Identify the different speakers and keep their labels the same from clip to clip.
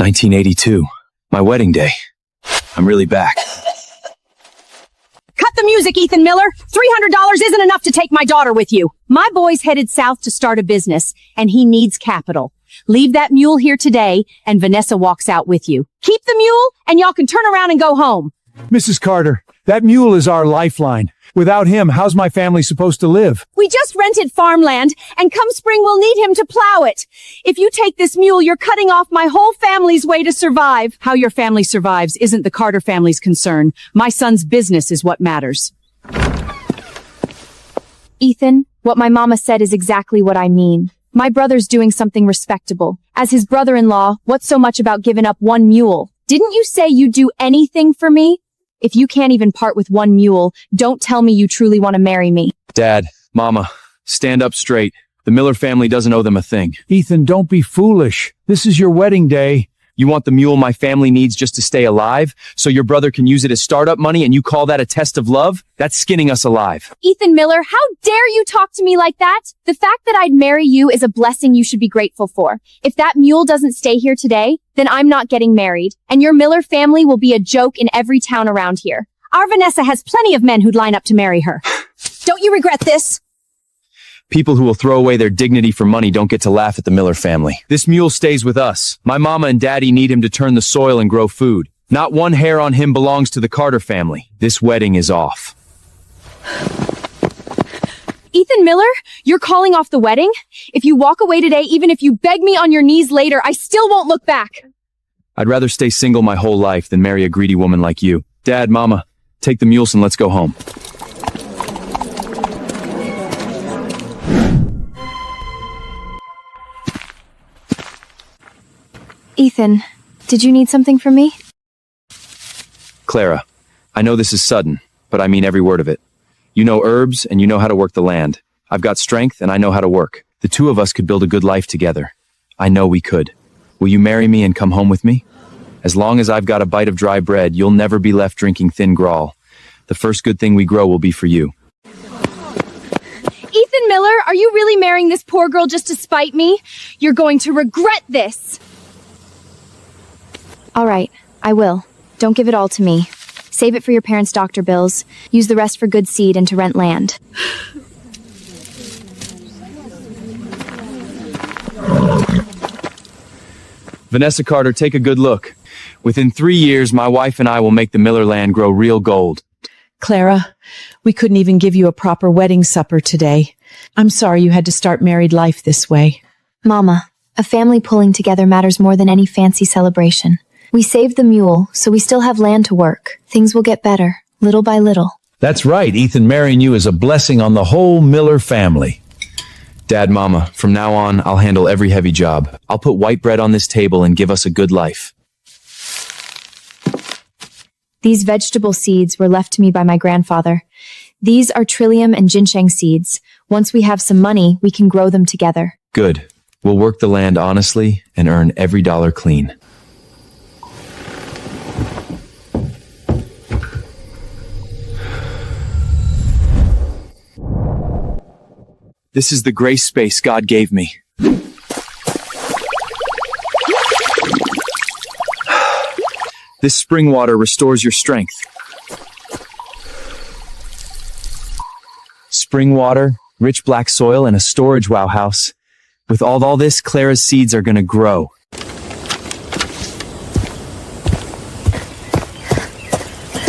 Speaker 1: 1982. My wedding day. I'm really back.
Speaker 2: Cut the music, Ethan Miller. $300 isn't enough to take my daughter with you. My boy's headed south to start a business, and he needs capital. Leave that mule here today, and Vanessa walks out with you. Keep the mule, and y'all can turn around and go home.
Speaker 3: Mrs. Carter, that mule is our lifeline. Without him, how's my family supposed to live?
Speaker 2: We just rented farmland, and come spring we'll need him to plow it. If you take this mule, you're cutting off my whole family's way to survive. How your family survives isn't the Carter family's concern. My son's business is what matters.
Speaker 4: Ethan, what my mama said is exactly what I mean. My brother's doing something respectable. As his brother-in-law, what's so much about giving up one mule? Didn't you say you'd do anything for me? If you can't even part with one mule, don't tell me you truly want to marry me.
Speaker 1: Dad, Mama, stand up straight. The Miller family doesn't owe them a thing.
Speaker 3: Ethan, don't be foolish. This is your wedding day.
Speaker 1: You want the mule my family needs just to stay alive, so your brother can use it as startup money and you call that a test of love? That's skinning us alive.
Speaker 4: Ethan Miller, how dare you talk to me like that? The fact that I'd marry you is a blessing you should be grateful for. If that mule doesn't stay here today, then I'm not getting married, and your Miller family will be a joke in every town around here.
Speaker 2: Our Vanessa has plenty of men who'd line up to marry her. Don't you regret this?
Speaker 1: People who will throw away their dignity for money don't get to laugh at the Miller family. This mule stays with us. My mama and daddy need him to turn the soil and grow food. Not one hair on him belongs to the Carter family. This wedding is off.
Speaker 4: Ethan Miller, you're calling off the wedding? If you walk away today, even if you beg me on your knees later, I still won't look back.
Speaker 1: I'd rather stay single my whole life than marry a greedy woman like you. Dad, Mama, take the mules and let's go home.
Speaker 4: Ethan, did you need something from me?
Speaker 1: Clara, I know this is sudden, but I mean every word of it. You know herbs and you know how to work the land. I've got strength and I know how to work. The two of us could build a good life together. I know we could. Will you marry me and come home with me? As long as I've got a bite of dry bread, you'll never be left drinking thin gruel. The first good thing we grow will be for you.
Speaker 4: Ethan Miller, are you really marrying this poor girl just to spite me? You're going to regret this. All right, I will. Don't give it all to me. Save it for your parents' doctor bills. Use the rest for good seed and to rent land.
Speaker 1: Vanessa Carter, take a good look. Within 3 years, my wife and I will make the Miller land grow real gold.
Speaker 5: Clara, we couldn't even give you a proper wedding supper today. I'm sorry you had to start married life this way.
Speaker 4: Mama, a family pulling together matters more than any fancy celebration. We saved the mule, so we still have land to work. Things will get better, little by little.
Speaker 3: That's right. Ethan marrying you is a blessing on the whole Miller family.
Speaker 1: Dad, Mama, from now on, I'll handle every heavy job. I'll put white bread on this table and give us a good life.
Speaker 4: These vegetable seeds were left to me by my grandfather. These are trillium and ginseng seeds. Once we have some money, we can grow them together.
Speaker 1: Good. We'll work the land honestly and earn every dollar clean. This is the grace space God gave me. This spring water restores your strength. Spring water, rich black soil, and a storage wow house. With all this, Clara's seeds are gonna grow.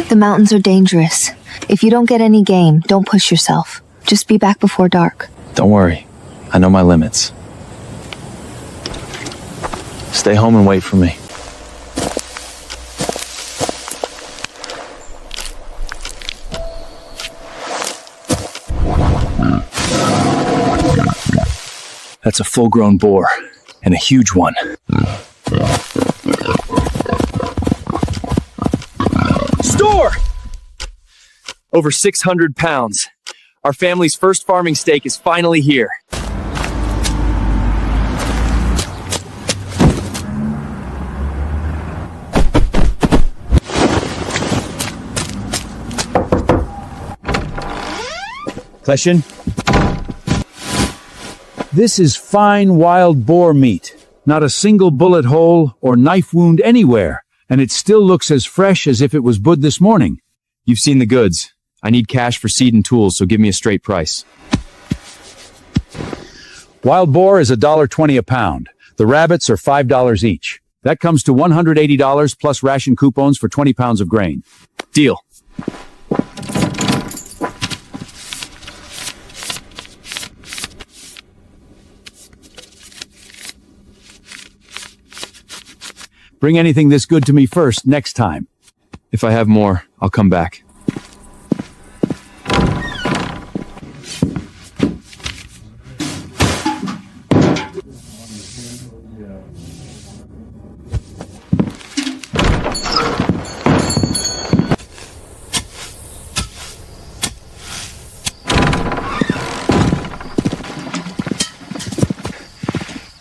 Speaker 6: The mountains are dangerous. If you don't get any game, don't push yourself. Just be back before dark.
Speaker 1: Don't worry. I know my limits. Stay home and wait for me. That's a full-grown boar, and a huge one. Store! Over 600 pounds. Our family's first farming steak is finally here.
Speaker 3: Question? This is fine wild boar meat. Not a single bullet hole or knife wound anywhere, and it still looks as fresh as if it was bud this morning.
Speaker 1: You've seen the goods. I need cash for seed and tools, so give me a straight price.
Speaker 3: Wild boar is $1.20 a pound. The rabbits are $5 each. That comes to $180 plus ration coupons for 20 pounds of grain.
Speaker 1: Deal.
Speaker 3: Bring anything this good to me first next time.
Speaker 1: If I have more, I'll come back.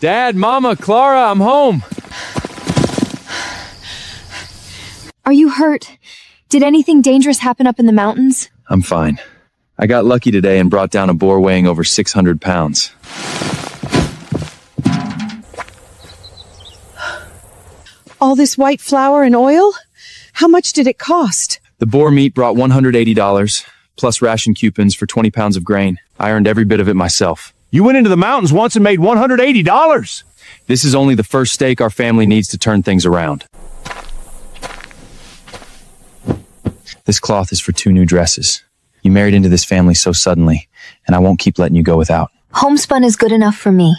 Speaker 3: Dad, Mama, Clara, I'm home.
Speaker 4: Are you hurt? Did anything dangerous happen up in the mountains?
Speaker 1: I'm fine. I got lucky today and brought down a boar weighing over 600 pounds.
Speaker 5: All this white flour and oil? How much did it cost?
Speaker 1: The boar meat brought $180, plus ration coupons for 20 pounds of grain. I earned every bit of it myself.
Speaker 3: You went into the mountains once and made $180.
Speaker 1: This is only the first stake our family needs to turn things around. This cloth is for 2 new dresses. You married into this family so suddenly, and I won't keep letting you go without.
Speaker 6: Homespun is good enough for me.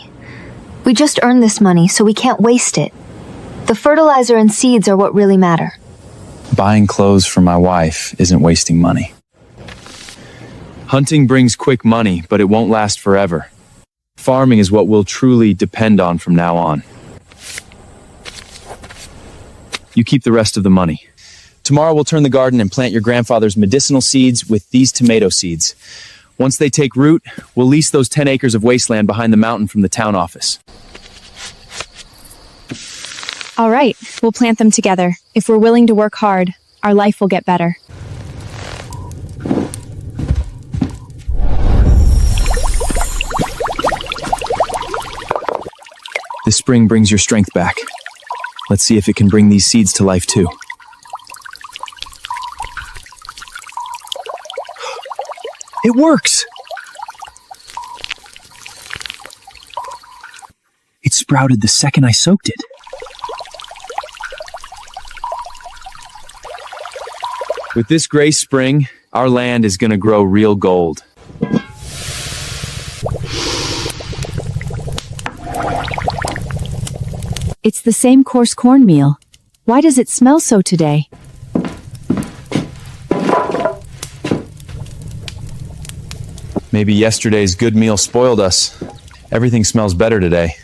Speaker 6: We just earned this money, so we can't waste it. The fertilizer and seeds are what really matter.
Speaker 1: Buying clothes for my wife isn't wasting money. Hunting brings quick money, but it won't last forever. Farming is what we'll truly depend on from now on. You keep the rest of the money. Tomorrow we'll turn the garden and plant your grandfather's medicinal seeds with these tomato seeds. Once they take root, we'll lease those 10 acres of wasteland behind the mountain from the town office.
Speaker 4: All right, we'll plant them together. If we're willing to work hard, our life will get better.
Speaker 1: This spring brings your strength back. Let's see if it can bring these seeds to life too. It works! It sprouted the second I soaked it. With this gray spring, our land is gonna grow real gold.
Speaker 4: It's the same coarse cornmeal. Why does it smell so today?
Speaker 1: Maybe yesterday's good meal spoiled us. Everything smells better today.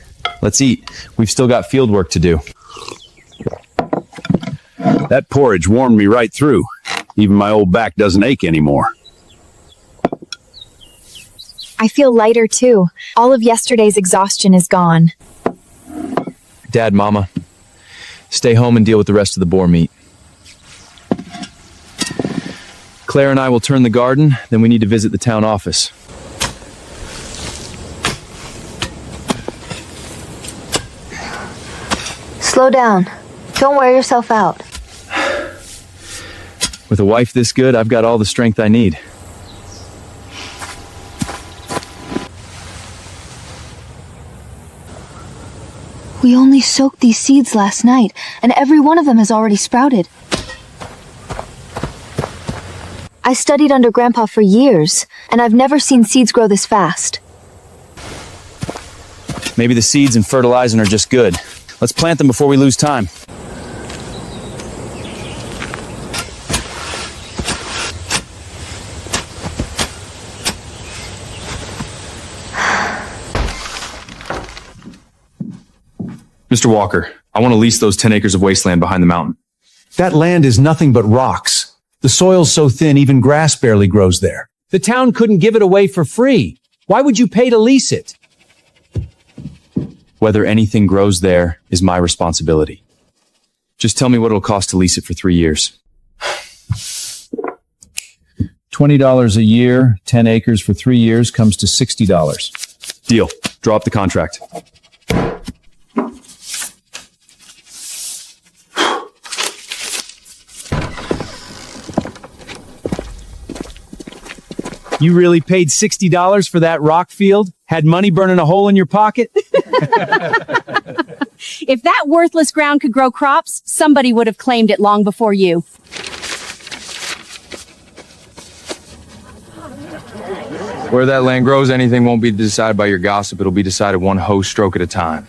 Speaker 1: Let's eat. We've still got field work to do.
Speaker 7: That porridge warmed me right through. Even my old back doesn't ache anymore.
Speaker 4: I feel lighter too. All of yesterday's exhaustion is gone.
Speaker 1: Dad, Mama, stay home and deal with the rest of the boar meat. Clara and I will turn the garden, then we need to visit the town office.
Speaker 6: Slow down. Don't wear yourself out.
Speaker 1: With a wife this good, I've got all the strength I need.
Speaker 6: We only soaked these seeds last night, and every one of them has already sprouted. I studied under Grandpa for years, and I've never seen seeds grow this fast.
Speaker 1: Maybe the seeds and fertilizing are just good. Let's plant them before we lose time. Mr. Walker, I want to lease those 10 acres of wasteland behind the mountain.
Speaker 3: That land is nothing but rocks. The soil's so thin, even grass barely grows there. The town couldn't give it away for free. Why would you pay to lease it?
Speaker 1: Whether anything grows there is my responsibility. Just tell me what it'll cost to lease it for 3 years.
Speaker 3: $20 a year, 10 acres for 3 years comes to $60.
Speaker 1: Deal. Draw up the contract.
Speaker 3: You really paid $60 for that rock field? Had money burning a hole in your pocket?
Speaker 2: If that worthless ground could grow crops, somebody would have claimed it long before you.
Speaker 1: Where that land grows, anything won't be decided by your gossip. It'll be decided one hoe stroke at a time.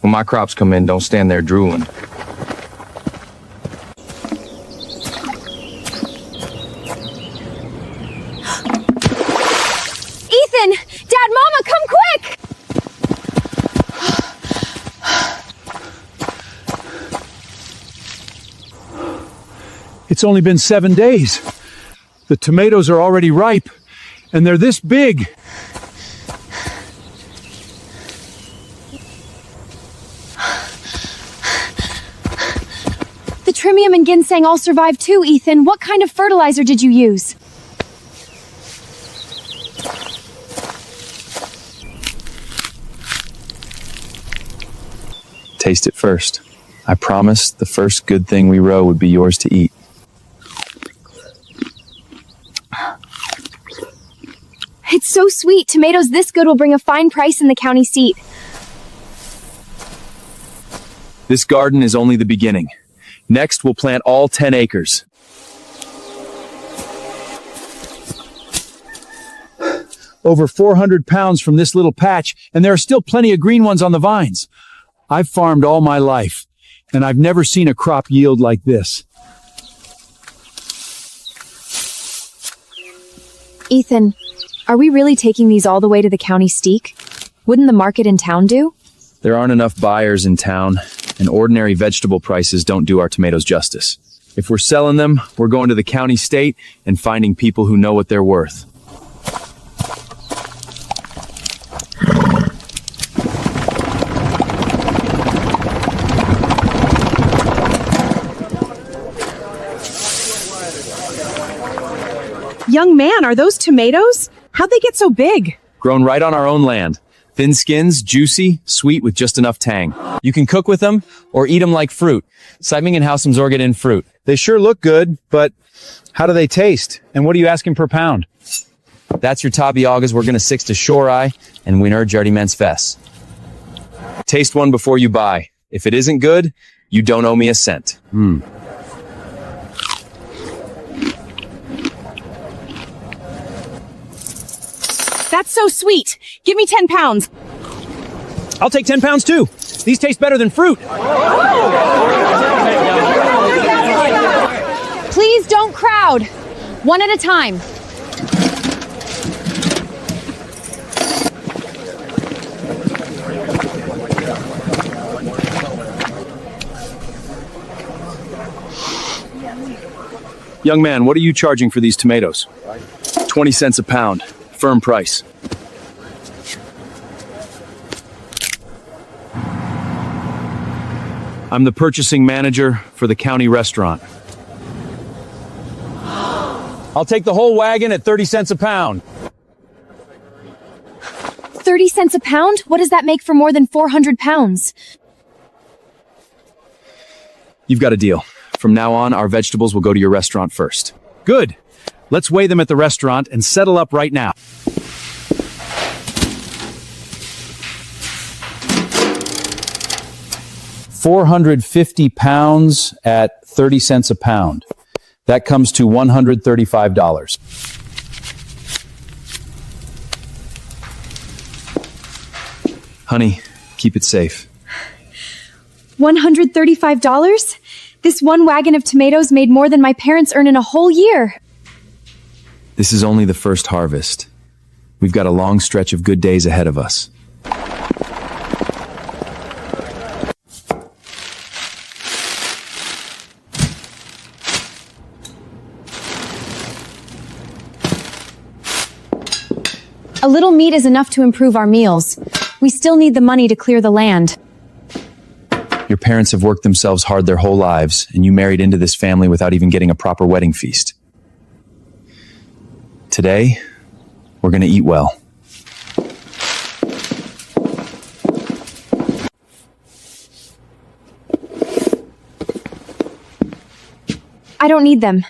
Speaker 1: When my crops come in, don't stand there drooling.
Speaker 2: Ethan! Dad, Mama, come quick!
Speaker 3: It's only been 7 days. The tomatoes are already ripe, and they're this big.
Speaker 4: The trimium and ginseng all survived too, Ethan. What kind of fertilizer did you use?
Speaker 1: Taste it first. I promised the first good thing we grow would be yours to eat.
Speaker 4: It's so sweet. Tomatoes this good will bring a fine price in the county seat.
Speaker 1: This garden is only the beginning. Next, we'll plant all 10 acres.
Speaker 3: Over 400 pounds from this little patch, and there are still plenty of green ones on the vines. I've farmed all my life, and I've never seen a crop yield like this.
Speaker 4: Ethan, are we really taking these all the way to the county steak? Wouldn't the market in town do?
Speaker 1: There aren't enough buyers in town, and ordinary vegetable prices don't do our tomatoes justice. If we're selling them, we're going to the county state and finding people who know what they're worth.
Speaker 2: Young man, are those tomatoes? How'd they get so big?
Speaker 1: Grown right on our own land. Thin skins, juicy, sweet with just enough tang. You can cook with them or eat them like fruit. Saimingen Hausum Zorget in fruit.
Speaker 3: They sure look good, but how do they taste? And what are you asking per pound?
Speaker 1: That's your tabiagas we're gonna six to shore eye and winner Jardimens Fess. Taste one before you buy. If it isn't good, you don't owe me a cent.
Speaker 2: That's so sweet. Give me 10 pounds.
Speaker 3: I'll take 10 pounds too. These taste better than fruit.
Speaker 4: Please don't crowd. One at a time.
Speaker 1: Young man, what are you charging for these tomatoes? 20 cents a pound. Firm price. I'm the purchasing manager for the county restaurant.
Speaker 3: I'll take the whole wagon at 30 cents a pound.
Speaker 4: 30 cents a pound? What does that make for more than 400 pounds?
Speaker 1: You've got a deal. From now on, our vegetables will go to your restaurant first.
Speaker 3: Good. Let's weigh them at the restaurant and settle up right now. £450 at 30 cents a pound. That comes to $135.
Speaker 1: Honey, keep it safe.
Speaker 4: $135? This one wagon of tomatoes made more than my parents earn in a whole year.
Speaker 1: This is only the first harvest. We've got a long stretch of good days ahead of us.
Speaker 4: A little meat is enough to improve our meals. We still need the money to clear the land.
Speaker 1: Your parents have worked themselves hard their whole lives, and you married into this family without even getting a proper wedding feast. Today, we're gonna eat well.
Speaker 4: I don't need them.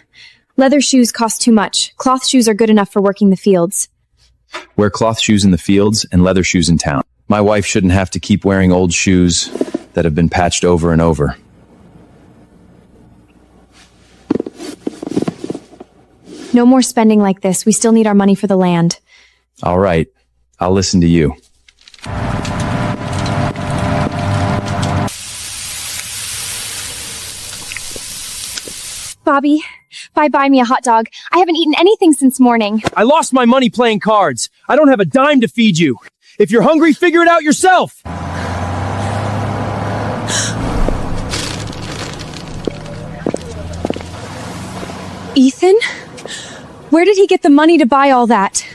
Speaker 4: Leather shoes cost too much. Cloth shoes are good enough for working the fields.
Speaker 1: Wear cloth shoes in the fields and leather shoes in town. My wife shouldn't have to keep wearing old shoes that have been patched over and over.
Speaker 4: No more spending like this. We still need our money for the land.
Speaker 1: All right, I'll listen to you.
Speaker 4: Bobby, buy me a hot dog. I haven't eaten anything since morning.
Speaker 3: I lost my money playing cards. I don't have a dime to feed you. If you're hungry, figure it out yourself.
Speaker 4: Ethan? Where did he get the money to buy all that?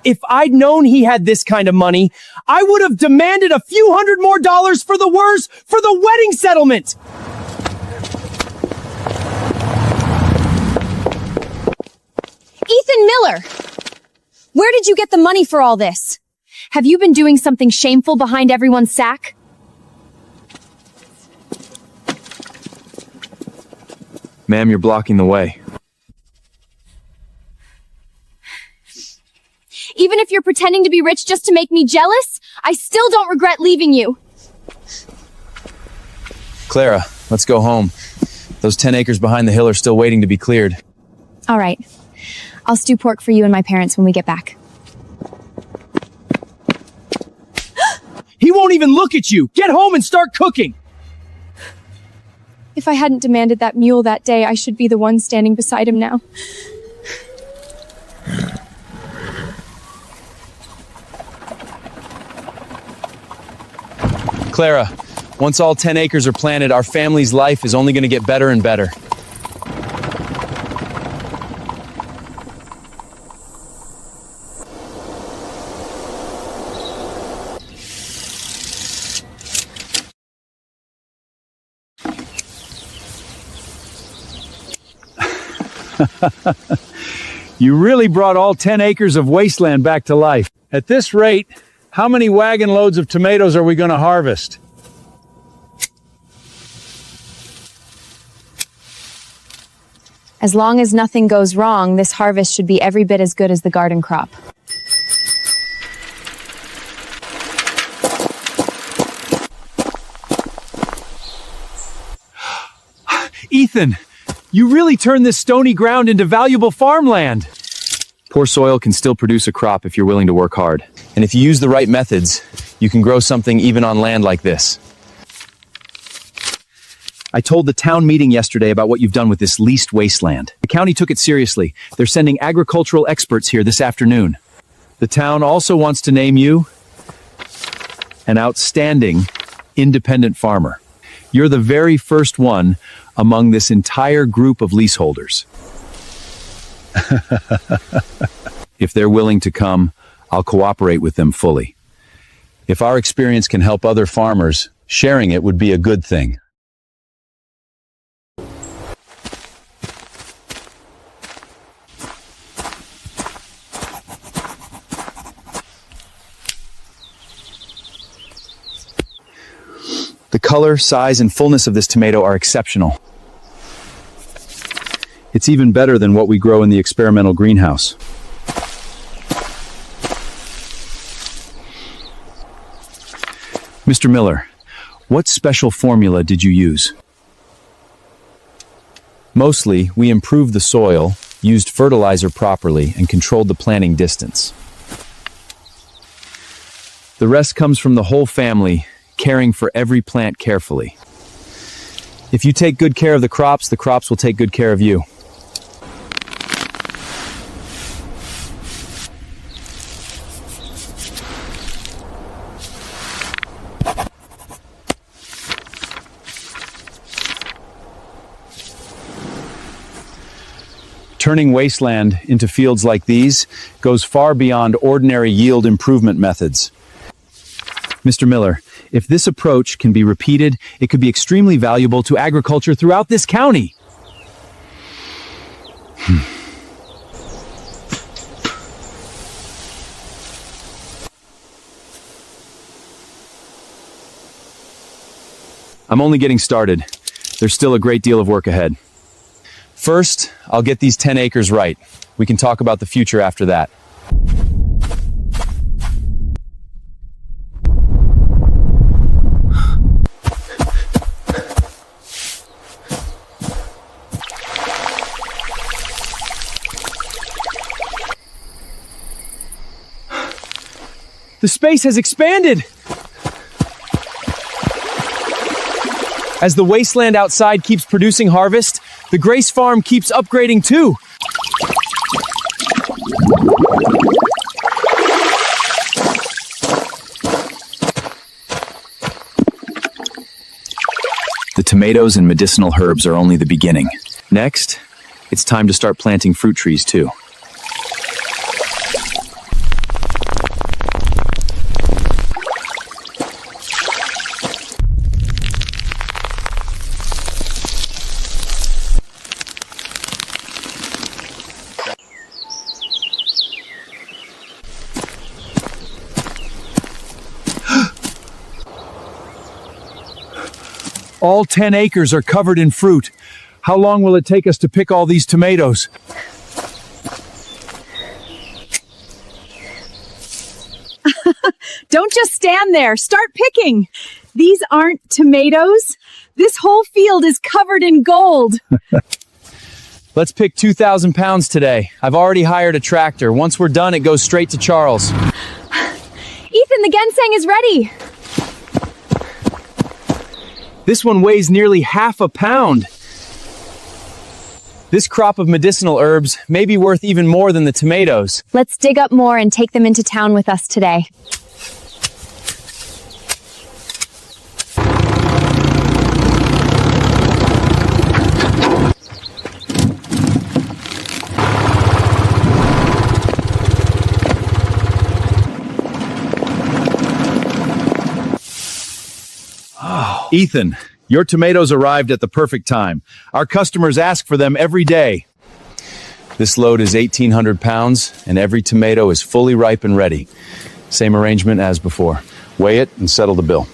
Speaker 3: If I'd known he had this kind of money, I would have demanded a few $100 more for the worst for the wedding settlement.
Speaker 4: Ethan Miller! Where did you get the money for all this? Have you been doing something shameful behind everyone's sack?
Speaker 1: Ma'am, you're blocking the way.
Speaker 4: Even if you're pretending to be rich just to make me jealous, I still don't regret leaving you.
Speaker 1: Clara, let's go home. Those 10 acres behind the hill are still waiting to be cleared.
Speaker 4: All right. I'll stew pork for you and my parents when we get back.
Speaker 3: He won't even look at you. Get home and start cooking.
Speaker 4: If I hadn't demanded that mule that day, I should be the one standing beside him now.
Speaker 1: Clara, once all 10 acres are planted, our family's life is only going to get better and better.
Speaker 3: You really brought all 10 acres of wasteland back to life. At this rate, how many wagon loads of tomatoes are we going to harvest?
Speaker 4: As long as nothing goes wrong, this harvest should be every bit as good as the garden crop.
Speaker 3: Ethan, you really turned this stony ground into valuable farmland.
Speaker 1: Poor soil can still produce a crop if you're willing to work hard. And if you use the right methods, you can grow something even on land like this. I told the town meeting yesterday about what you've done with this leased wasteland. The county took it seriously. They're sending agricultural experts here this afternoon. The town also wants to name you an outstanding independent farmer. You're the very first one among this entire group of leaseholders. If they're willing to come, I'll cooperate with them fully. If our experience can help other farmers, sharing it would be a good thing. The color, size, and fullness of this tomato are exceptional. It's even better than what we grow in the experimental greenhouse. Mr. Miller, what special formula did you use? Mostly, we improved the soil, used fertilizer properly, and controlled the planting distance. The rest comes from the whole family, caring for every plant carefully. If you take good care of the crops will take good care of you. Turning wasteland into fields like these goes far beyond ordinary yield improvement methods. Mr. Miller, if this approach can be repeated, it could be extremely valuable to agriculture throughout this county. I'm only getting started. There's still a great deal of work ahead. First, I'll get these 10 acres right. We can talk about the future after that.
Speaker 3: The space has expanded! As the wasteland outside keeps producing harvest, the Grace Farm keeps upgrading too.
Speaker 1: The tomatoes and medicinal herbs are only the beginning. Next, it's time to start planting fruit trees too.
Speaker 3: All 10 acres are covered in fruit. How long will it take us to pick all these tomatoes?
Speaker 2: Don't just stand there. Start picking. These aren't tomatoes. This whole field is covered in gold.
Speaker 3: Let's pick 2,000 pounds today. I've already hired a tractor. Once we're done, it goes straight to Charles.
Speaker 4: Ethan, the ginseng is ready.
Speaker 3: This one weighs nearly half a pound. This crop of medicinal herbs may be worth even more than the tomatoes.
Speaker 4: Let's dig up more and take them into town with us today.
Speaker 3: Ethan, your tomatoes arrived at the perfect time. Our customers ask for them every day.
Speaker 1: This load is 1,800 pounds, and every tomato is fully ripe and ready. Same arrangement as before.
Speaker 7: Weigh it and settle the bill.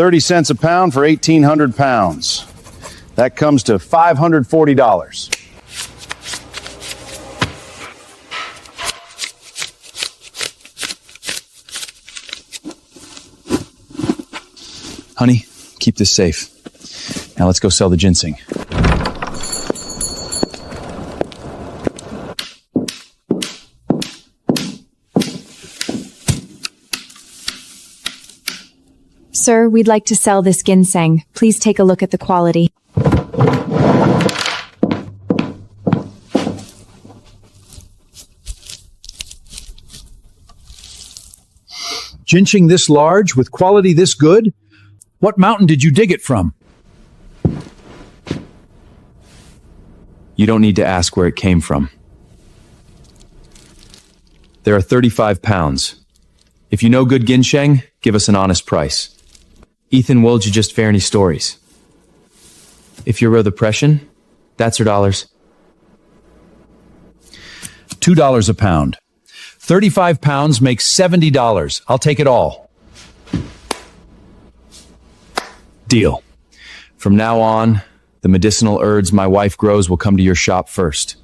Speaker 7: $0.30 a pound for 1,800 pounds. That comes to $540.
Speaker 1: Honey, keep this safe. Now let's go sell the ginseng.
Speaker 4: Sir, we'd like to sell this ginseng. Please take a look at the quality.
Speaker 3: Ginseng this large with quality this good? What mountain did you dig it from?
Speaker 1: You don't need to ask where it came from. There are 35 pounds. If you know good ginseng, give us an honest price. Ethan, willed you just fair any stories? If you're real depression, that's your dollars.
Speaker 3: $2 a pound. 35 pounds makes $70. I'll take it all.
Speaker 1: Deal. From now on, the medicinal herbs my wife grows will come to your shop first.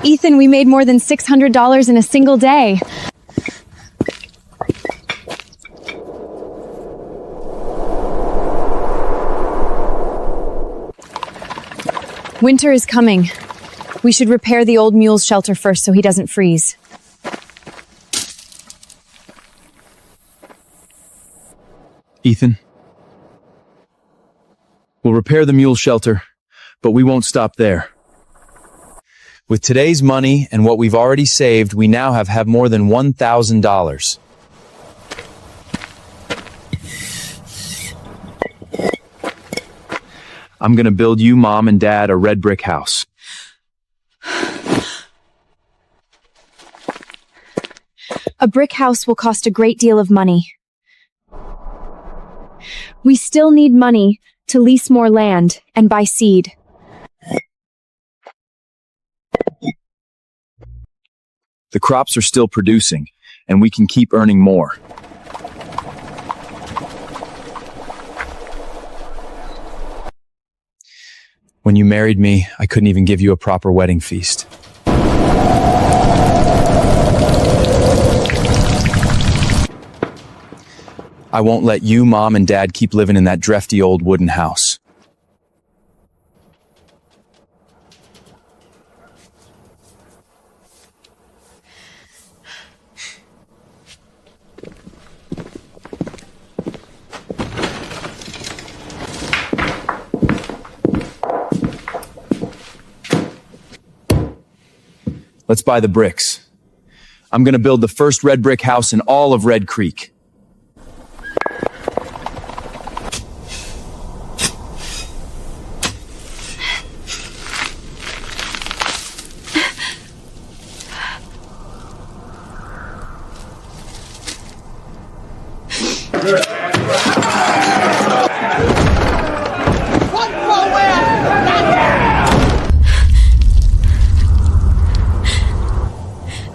Speaker 4: Ethan, we made more than $600 in a single day. Winter is coming. We should repair the old mule's shelter first so he doesn't freeze.
Speaker 1: Ethan, we'll repair the mule shelter, but we won't stop there. With today's money and what we've already saved, we now have more than $1,000. I'm gonna build you, Mom, and Dad a red brick house.
Speaker 4: A brick house will cost a great deal of money. We still need money to lease more land and buy seed.
Speaker 1: The crops are still producing, and we can keep earning more. When you married me, I couldn't even give you a proper wedding feast. I won't let you, Mom, and Dad keep living in that drafty old wooden house. Let's buy the bricks. I'm gonna build the first red brick house in all of Red Creek.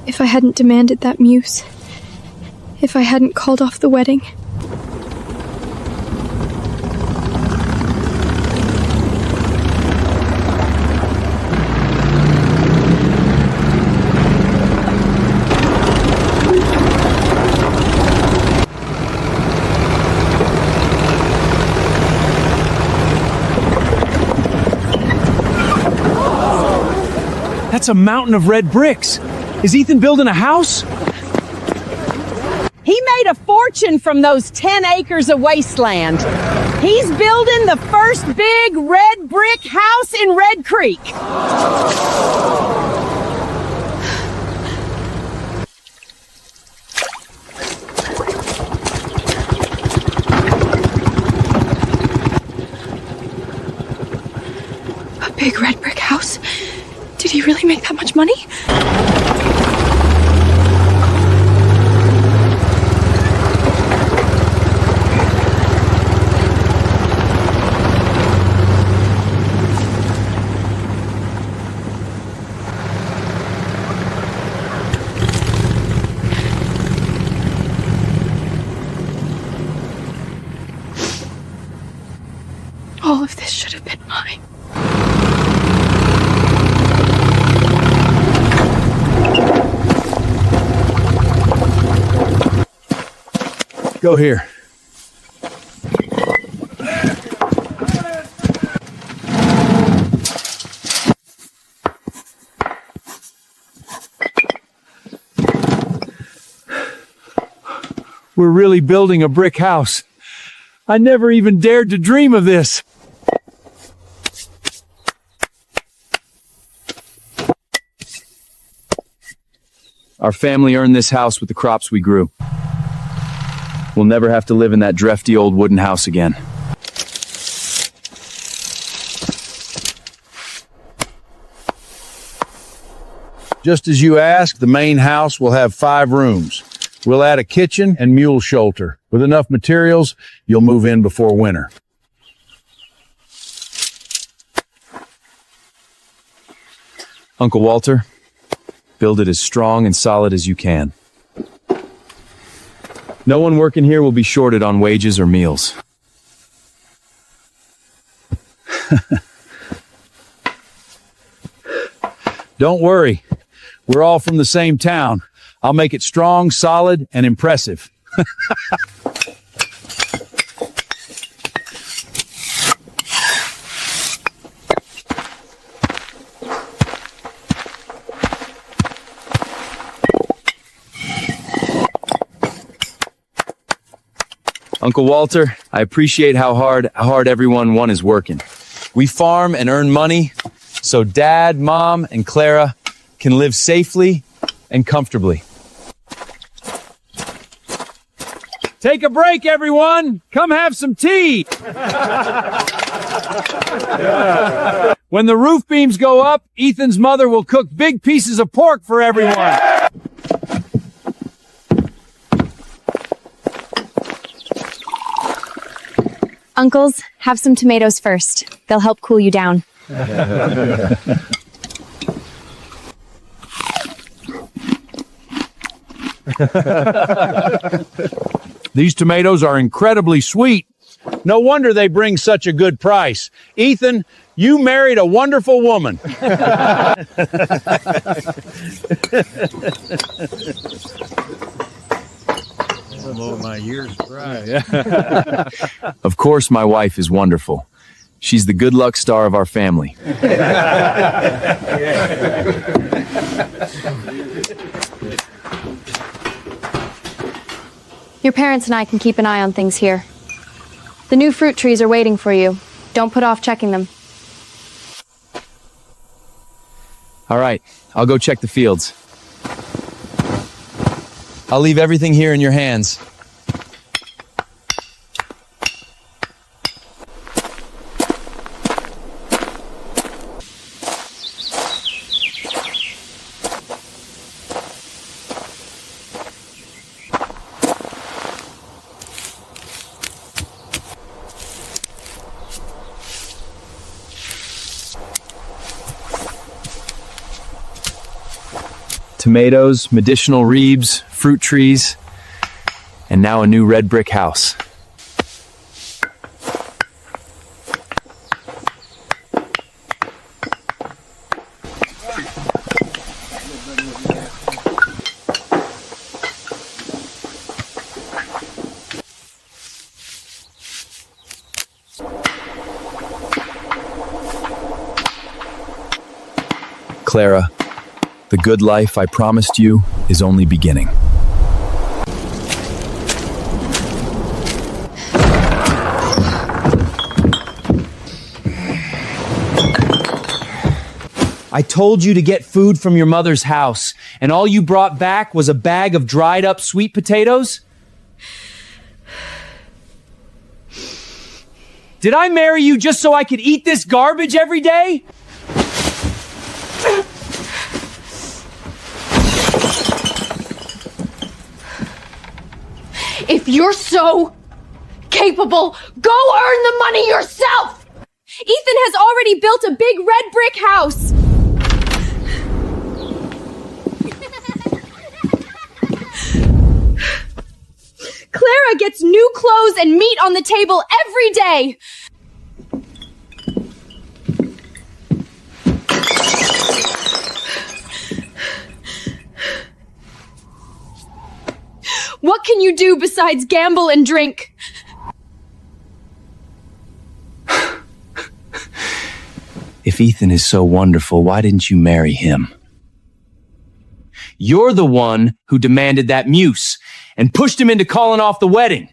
Speaker 8: If I hadn't demanded that muse, if I hadn't called off the wedding.
Speaker 3: That's a mountain of red bricks. Is Ethan building a house?
Speaker 2: He made a fortune from those 10 acres of wasteland. He's building the first big red brick house in Red Creek.
Speaker 8: A big red brick house? Did he really make that much money? All of this should have been mine.
Speaker 3: Go here. We're really building a brick house. I never even dared to dream of this.
Speaker 1: Our family earned this house with the crops we grew. We'll never have to live in that drafty old wooden house again.
Speaker 7: Just as you asked, the main house will have 5 rooms. We'll add a kitchen and mule shelter. With enough materials, you'll move in before winter.
Speaker 1: Uncle Walter, build it as strong and solid as you can. No one working here will be shorted on wages or meals.
Speaker 3: Don't worry. We're all from the same town. I'll make it strong, solid, and impressive.
Speaker 1: Uncle Walter, I appreciate how hard everyone is working. We farm and earn money so Dad, Mom, and Clara can live safely and comfortably.
Speaker 3: Take a break, everyone. Come have some tea. When the roof beams go up, Ethan's mother will cook big pieces of pork for everyone.
Speaker 4: Uncles, have some tomatoes first. They'll help cool you down.
Speaker 3: These tomatoes are incredibly sweet.
Speaker 7: No wonder they bring such a good price. Ethan, you married a wonderful woman.
Speaker 1: Of course, my wife is wonderful. She's the good luck star of our family.
Speaker 9: Your parents and I can keep an eye on things here. The new fruit trees are waiting for you. Don't put off checking them.
Speaker 1: All right, I'll go check the fields. I'll leave everything here in your hands. Tomatoes, medicinal reeds, fruit trees, and now a new red brick house. Clara, the good life I promised you is only beginning.
Speaker 10: I told you to get food from your mother's house, and all you brought back was a bag of dried up sweet potatoes? Did I marry you just so I could eat this garbage every day?
Speaker 9: If you're so capable, go earn the money yourself!
Speaker 4: Ethan has already built a big red brick house. Clara gets new clothes and meat on the table every day. What can you do besides gamble and drink?
Speaker 1: If Ethan is so wonderful, why didn't you marry him?
Speaker 10: You're the one who demanded that muse and pushed him into calling off the wedding.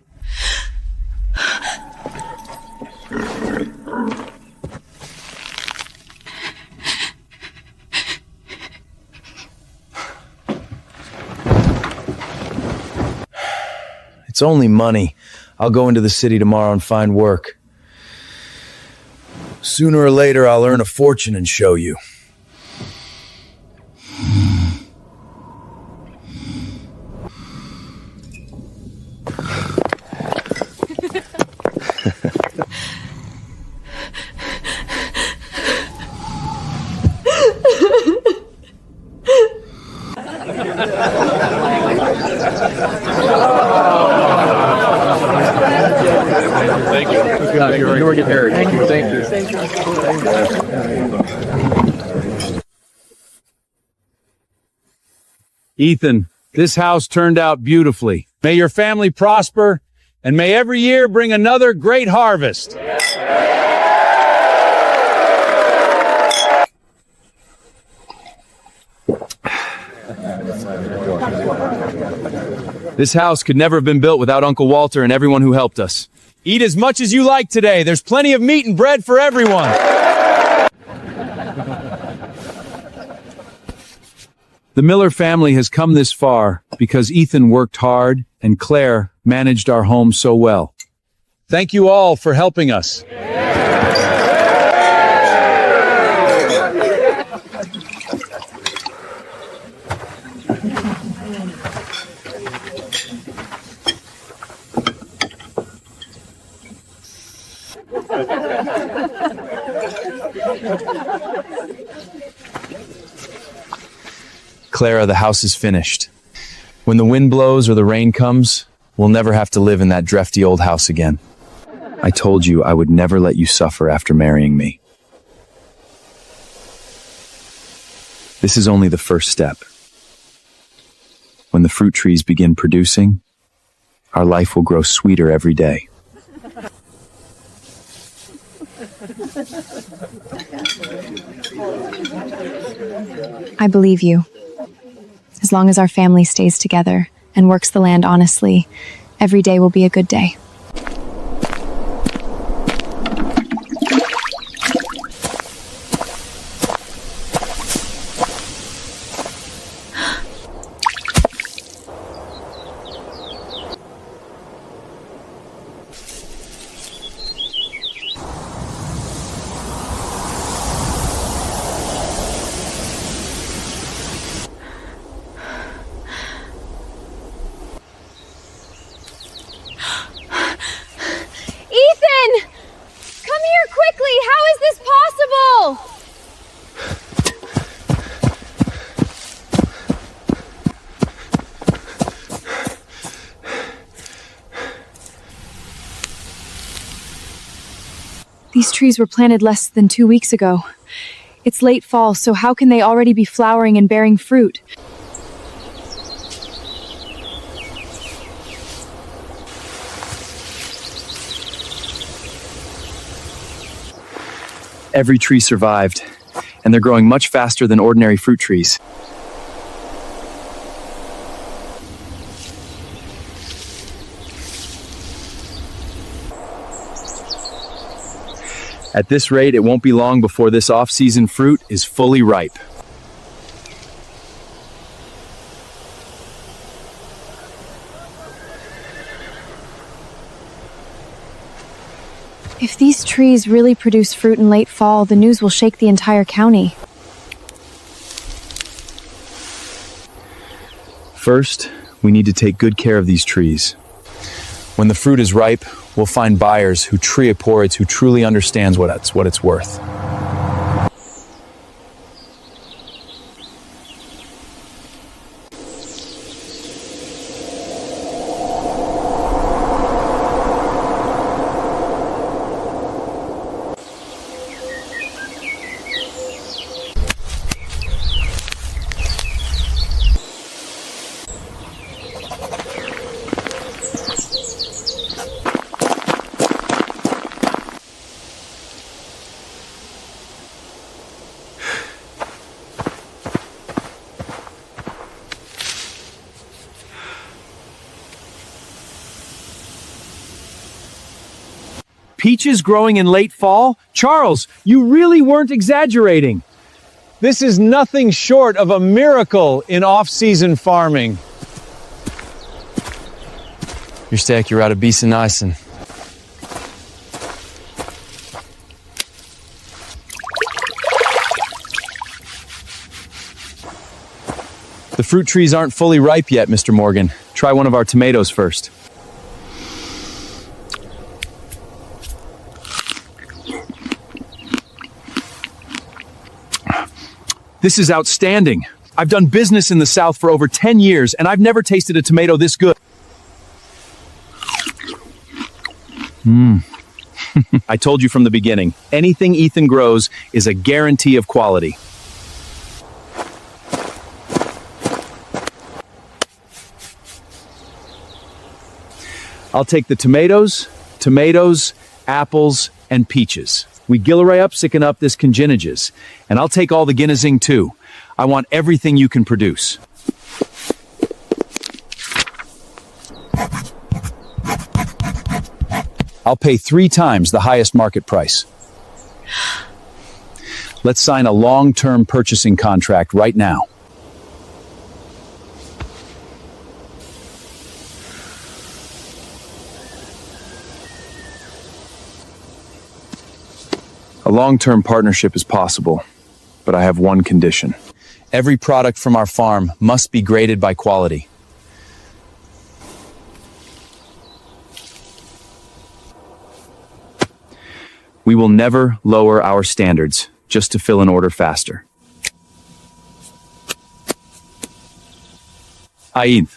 Speaker 1: It's only money. I'll go into the city tomorrow and find work. Sooner or later, I'll earn a fortune and show you.
Speaker 11: Thank you. You were getting married. Thank you. Thank you.
Speaker 3: Ethan, this house turned out beautifully. May your family prosper, and may every year bring another great harvest.
Speaker 1: This house could never have been built without Uncle Walter and everyone who helped us.
Speaker 3: Eat as much as you like today. There's plenty of meat and bread for everyone. The Miller family has come this far because Ethan worked hard and Claire managed our home so well. Thank you all for helping us.
Speaker 1: Clara, the house is finished. When the wind blows or the rain comes, we'll never have to live in that drafty old house again. I told you I would never let you suffer after marrying me. This is only the first step. When the fruit trees begin producing, our life will grow sweeter every day.
Speaker 4: I believe you. As long as our family stays together and works the land honestly, every day will be a good day.
Speaker 9: Ethan! Come here quickly! How is this possible?
Speaker 4: These trees were planted less than 2 weeks ago. It's late fall, so how can they already be flowering and bearing fruit?
Speaker 1: Every tree survived, and they're growing much faster than ordinary fruit trees. At this rate, it won't be long before this off-season fruit is fully ripe.
Speaker 4: If these trees really produce fruit in late fall, the news will shake the entire county.
Speaker 1: First, we need to take good care of these trees. When the fruit is ripe, we'll find buyers who truly understands what it's worth.
Speaker 3: Peaches growing in late fall? Charles, you really weren't exaggerating. This is nothing short of a miracle in off-season farming.
Speaker 1: Your steak, you're out of beast and icing. The fruit trees aren't fully ripe yet, Mr. Morgan. Try one of our tomatoes first.
Speaker 3: This is outstanding. I've done business in the South for over 10 years, and I've never tasted a tomato this good. I told you from the beginning, anything Ethan grows is a guarantee of quality. I'll take the tomatoes, apples, and peaches. We Gilleray up, sicken up this congeniges. And I'll take all the ginnazing too. I want everything you can produce. I'll pay 3 times the highest market price. Let's sign a long-term purchasing contract right now.
Speaker 1: A long-term partnership is possible, but I have one condition.
Speaker 3: Every product from our farm must be graded by quality.
Speaker 1: We will never lower our standards just to fill an order faster. Aid,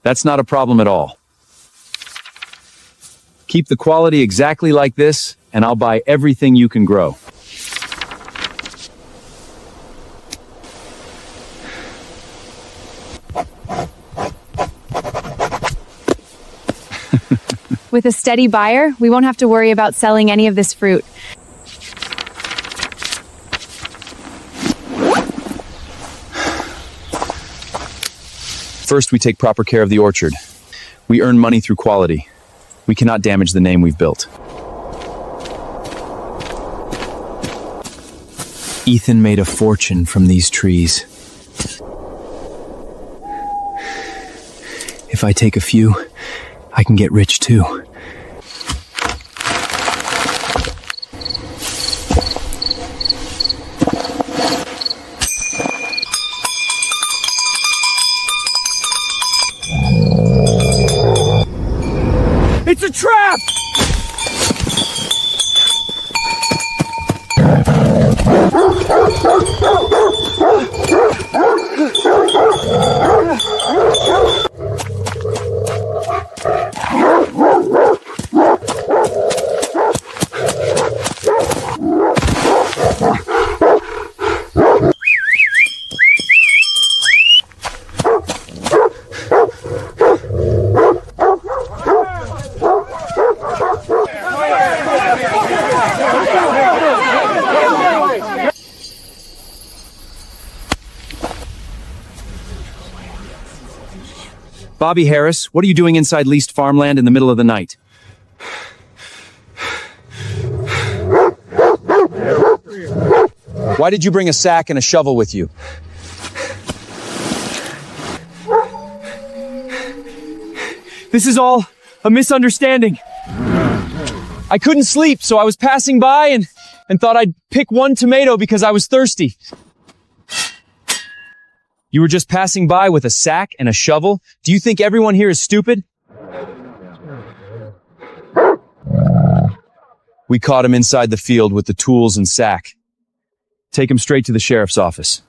Speaker 1: that's not a problem at all. Keep the quality exactly like this, and I'll buy everything you can grow.
Speaker 4: With a steady buyer, we won't have to worry about selling any of this fruit.
Speaker 1: First, we take proper care of the orchard. We earn money through quality. We cannot damage the name we've built.
Speaker 3: Ethan made a fortune from these trees. If I take a few, I can get rich too.
Speaker 10: It's a trap!
Speaker 1: Bobby Harris, what are you doing inside leased farmland in the middle of the night?
Speaker 3: Why did you bring a sack and a shovel with you?
Speaker 10: This is all a misunderstanding. I couldn't sleep, so I was passing by and thought I'd pick one tomato because I was thirsty. You were just passing by with a sack and a shovel? Do you think everyone here is stupid?
Speaker 1: We caught him inside the field with the tools and sack. Take him straight to the sheriff's office.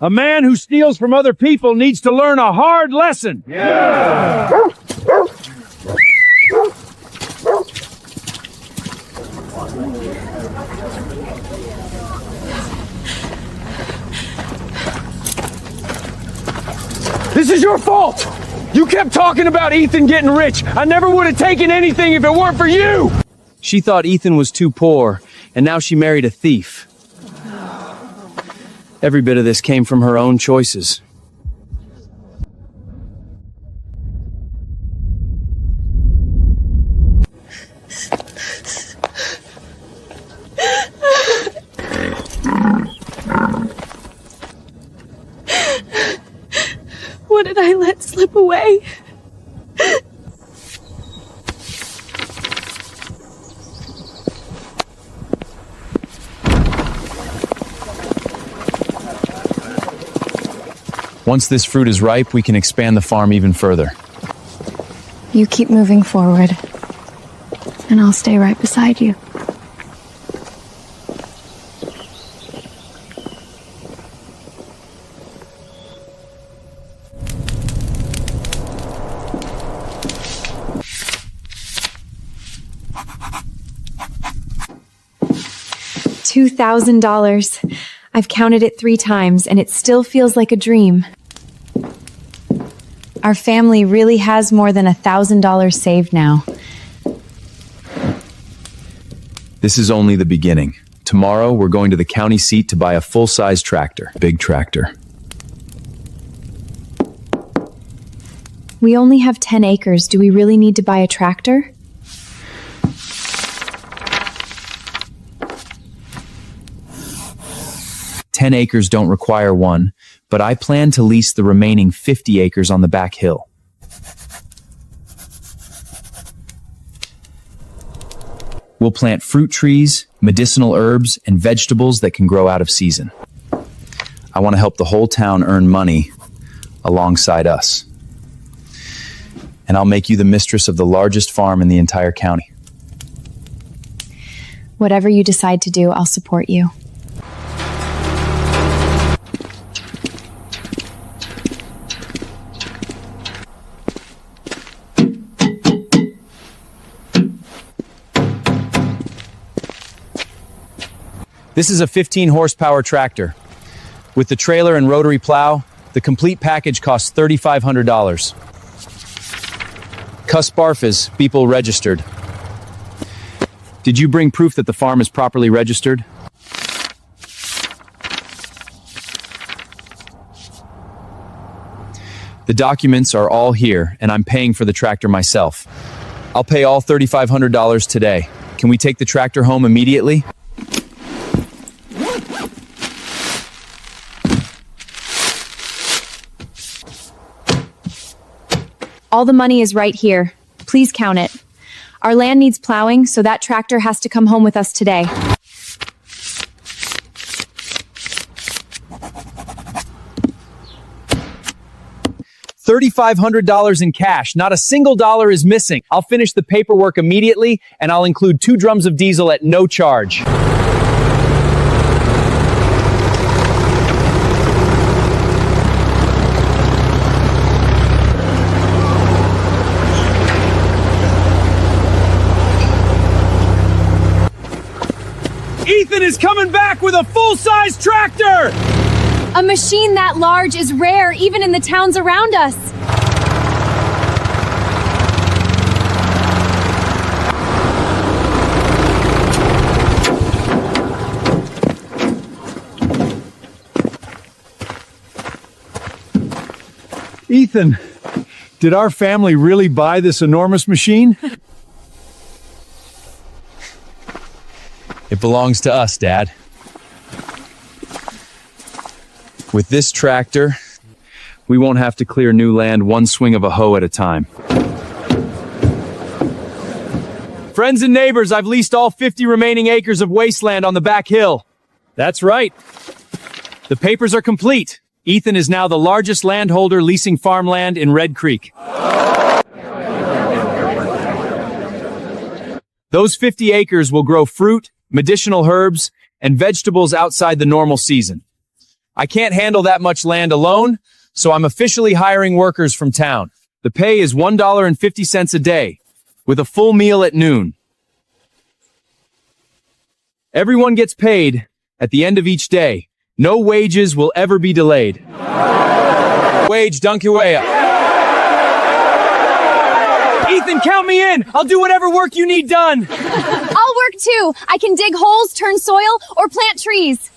Speaker 7: A man who steals from other people needs to learn a hard lesson. Yeah.
Speaker 10: This is your fault! You kept talking about Ethan getting rich. I never would have taken anything if it weren't for you!
Speaker 1: She thought Ethan was too poor, and now she married a thief. Every bit of this came from her own choices.
Speaker 8: What did I let slip away?
Speaker 1: Once this fruit is ripe, we can expand the farm even further.
Speaker 9: You keep moving forward, and I'll stay right beside you.
Speaker 4: $2,000. I've counted it 3 times, and it still feels like a dream. Our family really has more than $1,000 saved now.
Speaker 1: This is only the beginning. Tomorrow, we're going to the county seat to buy a full-size tractor. Big tractor.
Speaker 4: We only have 10 acres. Do we really need to buy a tractor?
Speaker 1: 10 acres don't require one, but I plan to lease the remaining 50 acres on the back hill. We'll plant fruit trees, medicinal herbs, and vegetables that can grow out of season. I want to help the whole town earn money alongside us. And I'll make you the mistress of the largest farm in the entire county.
Speaker 4: Whatever you decide to do, I'll support you.
Speaker 3: This is a 15 horsepower tractor. With the trailer and rotary plow, the complete package costs $3,500. Cus Barfis, Beeple registered. Did you bring proof that the farm is properly registered? The documents are all here, and I'm paying for the tractor myself. I'll pay all $3,500 today. Can we take the tractor home immediately?
Speaker 4: All the money is right here. Please count it. Our land needs plowing, so that tractor has to come home with us today.
Speaker 3: $3,500 in cash. Not a single dollar is missing. I'll finish the paperwork immediately, and I'll include 2 drums of diesel at no charge. Ethan is coming back with a full-size tractor!
Speaker 4: A machine that large is rare even in the towns around us.
Speaker 3: Ethan, did our family really buy this enormous machine? It belongs to us, Dad. With this tractor, we won't have to clear new land one swing of a hoe at a time. Friends and neighbors, I've leased all 50 remaining acres of wasteland on the back hill. That's right. The papers are complete. Ethan is now the largest landholder leasing farmland in Red Creek. Those 50 acres will grow fruit, medicinal herbs, and vegetables outside the normal season. I can't handle that much land alone, so I'm officially hiring workers from town. The pay is $1.50 a day, with a full meal at noon. Everyone gets paid at the end of each day. No wages will ever be delayed. Wage Dunkiwea. Ethan, count me in! I'll do whatever work you need done!
Speaker 4: I'll work too! I can dig holes, turn soil, or plant trees.